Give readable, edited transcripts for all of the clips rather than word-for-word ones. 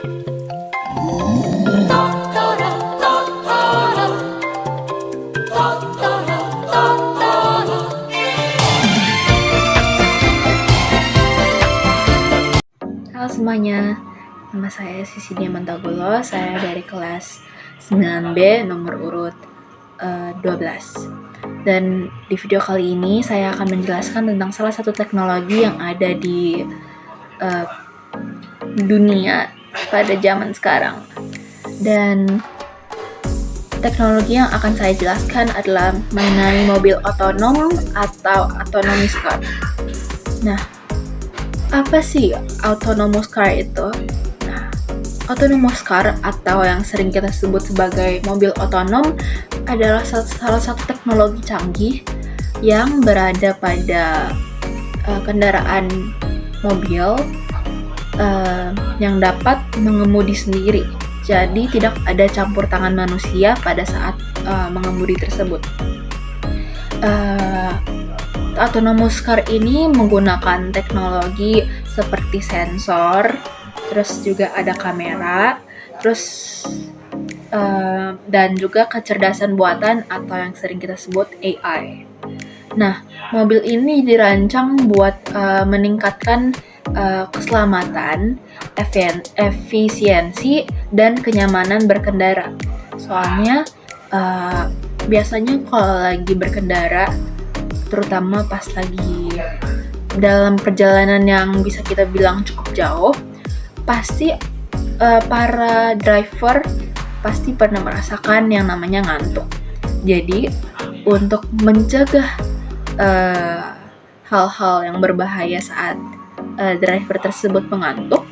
Halo semuanya, nama saya Sisi Diamantagulo, saya dari kelas 9B nomor urut 12. Dan di video kali ini saya akan menjelaskan tentang salah satu teknologi yang ada di dunia pada zaman sekarang. Dan teknologi yang akan saya jelaskan adalah mengenai mobil otonom atau autonomous car. Nah, apa sih autonomous car itu? Nah, autonomous car atau yang sering kita sebut sebagai mobil otonom adalah salah satu teknologi canggih yang berada pada kendaraan mobil yang dapat mengemudi sendiri. Jadi tidak ada campur tangan manusia pada saat mengemudi tersebut. Autonomous car ini menggunakan teknologi seperti sensor, terus juga ada kamera, terus dan juga kecerdasan buatan atau yang sering kita sebut AI. Nah, mobil ini dirancang buat meningkatkan keselamatan, efisiensi, dan kenyamanan berkendara. Soalnya biasanya kalau lagi berkendara, terutama pas lagi dalam perjalanan yang bisa kita bilang cukup jauh, pasti para driver pasti pernah merasakan yang namanya ngantuk. Jadi untuk mencegah hal-hal yang berbahaya saat driver tersebut mengantuk,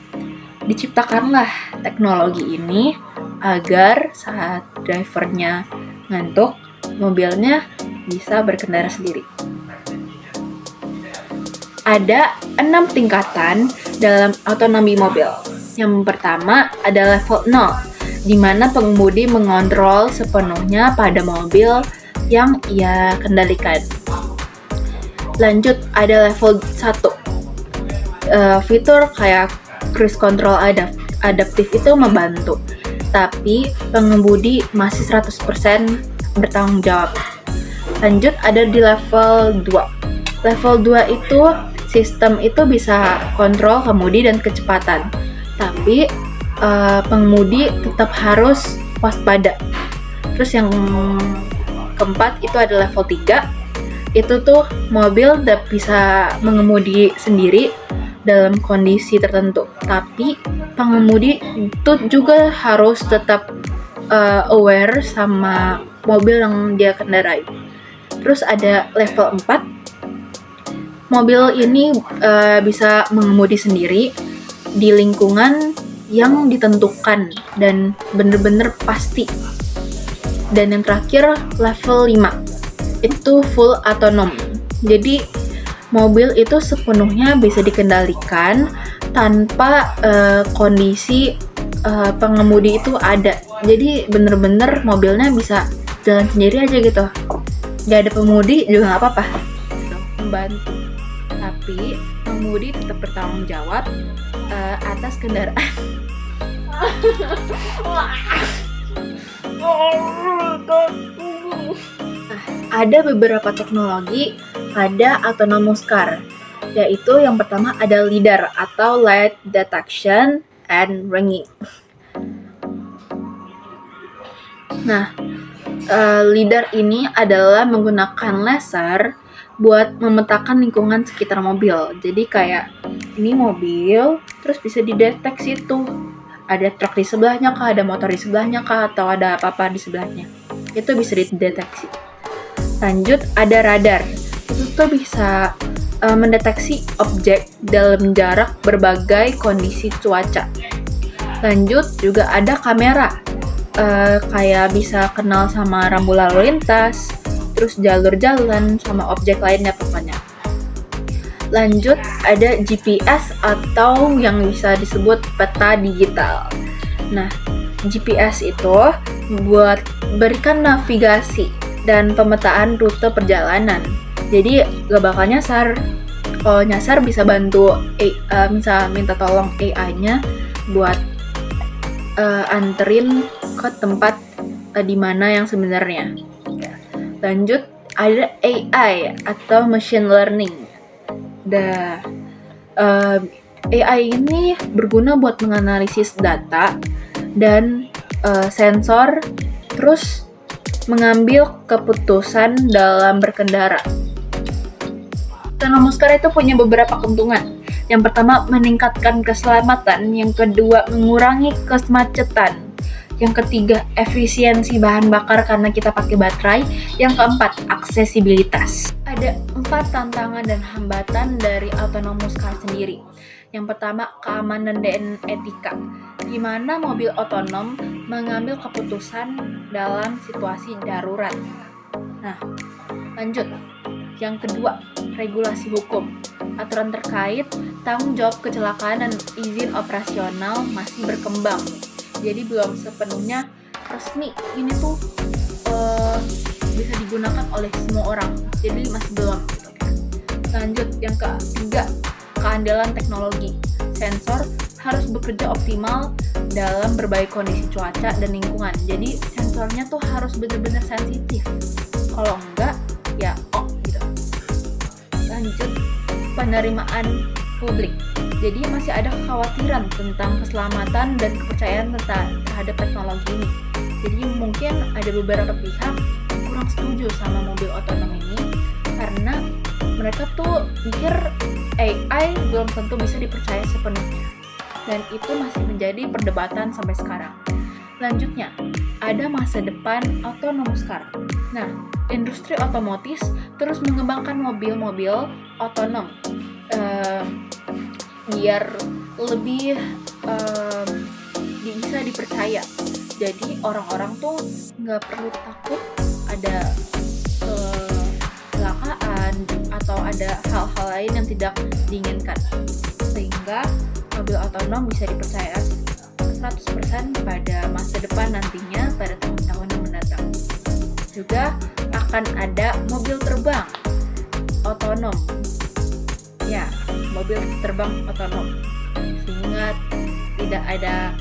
diciptakanlah teknologi ini agar saat drivernya ngantuk, mobilnya bisa berkendara sendiri. Ada 6 tingkatan dalam otonomi mobil. Yang pertama ada level 0, di mana pengemudi mengontrol sepenuhnya pada mobil yang ia kendalikan. Lanjut ada level 1. Fitur kayak cruise control adaptif itu membantu, tapi pengemudi masih 100% bertanggung jawab. Lanjut ada di level 2. Level 2 itu sistem itu bisa kontrol kemudi dan kecepatan, tapi pengemudi tetap harus waspada. Terus yang keempat itu ada level 3. Itu tuh mobil udah bisa mengemudi sendiri dalam kondisi tertentu, tapi pengemudi itu juga harus tetap aware sama mobil yang dia kendarai. Terus ada level 4. Mobil ini bisa mengemudi sendiri di lingkungan yang ditentukan dan bener-bener pasti. Dan yang terakhir level 5, itu full autonom. Jadi mobil itu sepenuhnya bisa dikendalikan tanpa kondisi pengemudi itu ada. Jadi bener-bener mobilnya bisa jalan sendiri aja gitu. Gak ada pengemudi juga gak apa-apa, membantu. Tapi pengemudi tetap bertanggung jawab atas kendaraan. Ada beberapa teknologi pada autonomous car, yaitu yang pertama ada LiDAR atau Light Detection and Ranging. Nah, LiDAR ini adalah menggunakan laser buat memetakan lingkungan sekitar mobil. Jadi kayak ini mobil, terus bisa dideteksi tuh ada truk di sebelahnya kah, ada motor di sebelahnya kah, atau ada apa-apa di sebelahnya. Itu bisa dideteksi. Lanjut ada radar. Itu tuh bisa mendeteksi objek dalam jarak berbagai kondisi cuaca. Lanjut juga ada kamera. Kayak bisa kenal sama rambu lalu lintas, terus jalur jalan, sama objek lainnya pokoknya. Lanjut ada GPS atau yang bisa disebut peta digital. Nah, GPS itu buat berikan navigasi dan pemetaan rute perjalanan. Jadi gak bakal nyasar. Kalau nyasar bisa bantu misal minta tolong AI-nya buat anterin ke tempat di mana yang sebenarnya. Lanjut, ada AI atau machine learning. AI ini berguna buat menganalisis data dan sensor, terus mengambil keputusan dalam berkendara. Autonomous car itu punya beberapa keuntungan. Yang pertama, meningkatkan keselamatan. Yang kedua, mengurangi kemacetan. Yang ketiga, efisiensi bahan bakar karena kita pakai baterai. Yang keempat, aksesibilitas. Ada 4 tantangan dan hambatan dari autonomous car sendiri. Yang pertama, keamanan dan etika, di mana mobil otonom mengambil keputusan dalam situasi darurat. Nah, lanjut. Yang kedua, regulasi hukum. Aturan terkait tanggung jawab kecelakaan dan izin operasional masih berkembang. Jadi belum sepenuhnya resmi ini tuh bisa digunakan oleh semua orang. Jadi masih belum gitu. Lanjut, yang ketiga, keandalan teknologi. Sensor harus bekerja optimal dalam berbagai kondisi cuaca dan lingkungan. Jadi sensornya tuh harus benar-benar sensitif. Kalau enggak, ya gitu. Lanjut, penerimaan publik. Jadi masih ada kekhawatiran tentang keselamatan dan kepercayaan terhadap teknologi ini. Jadi mungkin ada beberapa pihak yang kurang setuju sama mobil otonom ini karena mereka tuh mikir AI belum tentu bisa dipercaya sepenuhnya. Dan itu masih menjadi perdebatan sampai sekarang. Lanjutnya, ada masa depan autonomous car. Nah, industri otomotif terus mengembangkan mobil-mobil otonom biar lebih bisa dipercaya. Jadi orang-orang tuh nggak perlu takut ada kecelakaan atau ada hal-hal lain yang tidak diinginkan, sehingga mobil otonom bisa dipercaya 100% pada masa depan nantinya pada tahun-tahun yang mendatang. Juga akan ada mobil terbang otonom. Ya, mobil terbang otonom. Sehingga tidak ada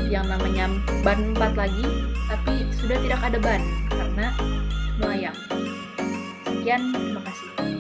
yang namanya ban 4 lagi, tapi sudah tidak ada ban karena melayang. Sekian, terima kasih.